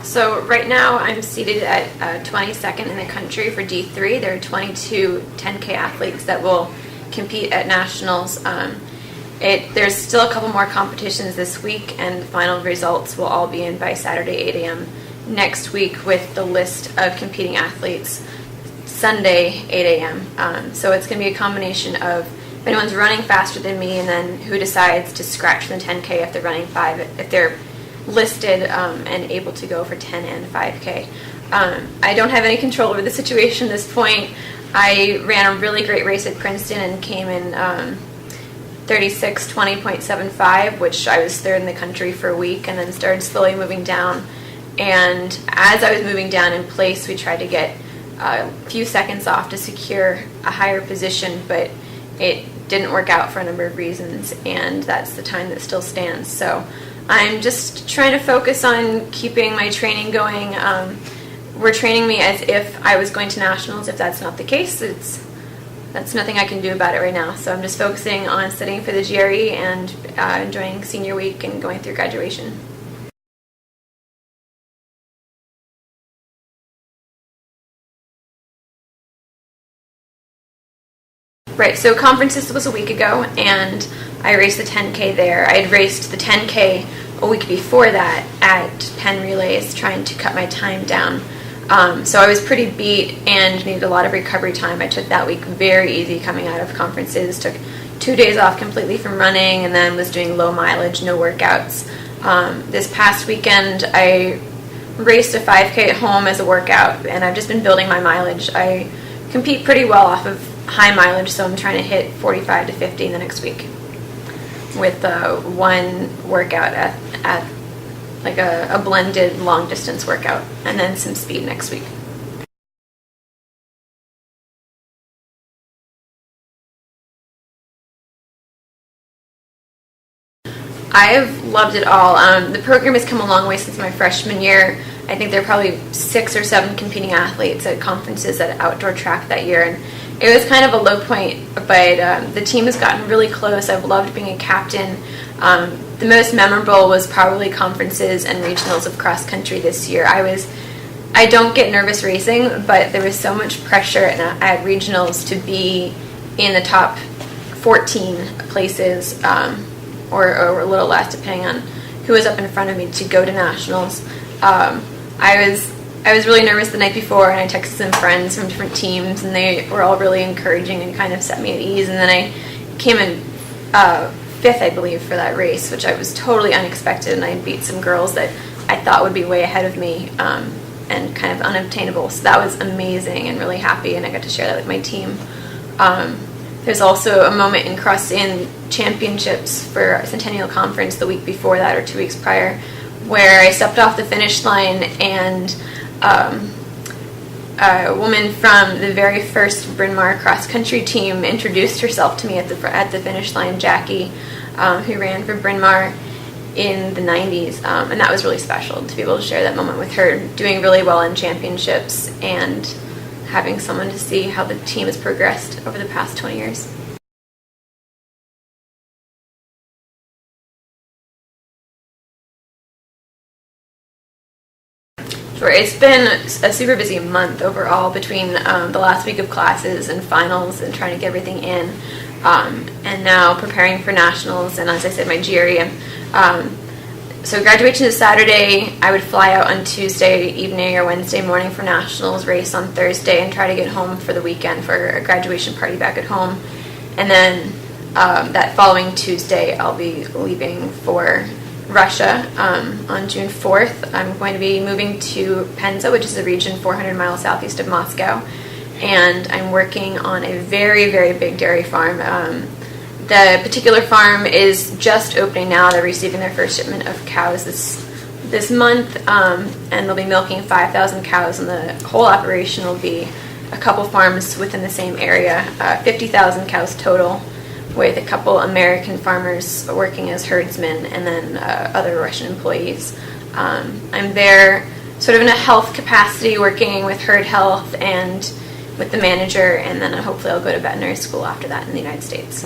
So right now I'm seated at 22nd in the country for D3. There are 22 10K athletes that will compete at nationals. There's still a couple more competitions this week, and the final results will all be in by Saturday 8 a.m. next week, with the list of competing athletes Sunday 8 a.m. So it's going to be a combination of if anyone's running faster than me, and then who decides to scratch from the 10K if they're running 5, if they're listed and able to go for 10 and 5K. I don't have any control over the situation at this point. I ran a really great race at Princeton and came in 36:20.75, which I was third in the country for a week, and then started slowly moving down. And as I was moving down in place, we tried to get a few seconds off to secure a higher position, but it didn't work out for a number of reasons, and that's the time that still stands. So I'm just trying to focus on keeping my training going. We're training me as if I was going to nationals. If that's not the case, that's nothing I can do about it right now. So I'm just focusing on studying for the GRE and enjoying senior week and going through graduation. Right, so conferences was a week ago, and I raced the 10K there. I had raced the 10K a week before that at Penn Relays, trying to cut my time down. So I was pretty beat and needed a lot of recovery time. I took that week very easy coming out of conferences, took 2 days off completely from running, and then was doing low mileage, no workouts. This past weekend, I raced a 5K at home as a workout, and I've just been building my mileage. I compete pretty well off of high mileage, so I'm trying to hit 45 to 50 in the next week with one workout at like a blended long distance workout, and then some speed next week. I have loved it all. The program has come a long way since my freshman year. I think there are probably 6 or 7 competing athletes at conferences at outdoor track that year, and it was kind of a low point, but the team has gotten really close. I've loved being a captain. The most memorable was probably conferences and regionals of cross country this year. I don't get nervous racing, but there was so much pressure at regionals to be in the top 14 places, or a little less, depending on who was up in front of me, to go to nationals. I was really nervous the night before, and I texted some friends from different teams, and they were all really encouraging and kind of set me at ease. And then I came in 5th, I believe, for that race, which I was totally unexpected, and I beat some girls that I thought would be way ahead of me and kind of unobtainable. So that was amazing and really happy, and I got to share that with my team. There's also a moment in Cross-In Championships for Centennial Conference the week before that, or 2 weeks prior, where I stepped off the finish line, and a woman from the very first Bryn Mawr cross-country team introduced herself to me at the finish line, Jackie, who ran for Bryn Mawr in the 90s, and that was really special to be able to share that moment with her, doing really well in championships and having someone to see how the team has progressed over the past 20 years. Sure, it's been a super busy month overall between the last week of classes and finals and trying to get everything in, and now preparing for nationals, and as I said, my GRE. So graduation is Saturday. I would fly out on Tuesday evening or Wednesday morning for nationals, race on Thursday, and try to get home for the weekend for a graduation party back at home. And then that following Tuesday, I'll be leaving for Russia on June 4th. I'm going to be moving to Penza, which is a region 400 miles southeast of Moscow, and I'm working on a very, very big dairy farm. The particular farm is just opening now. They're receiving their first shipment of cows this month, and they'll be milking 5,000 cows, and the whole operation will be a couple farms within the same area, 50,000 cows total, with a couple American farmers working as herdsmen, and then other Russian employees. I'm there sort of in a health capacity, working with herd health and with the manager, and then hopefully I'll go to veterinary school after that in the United States.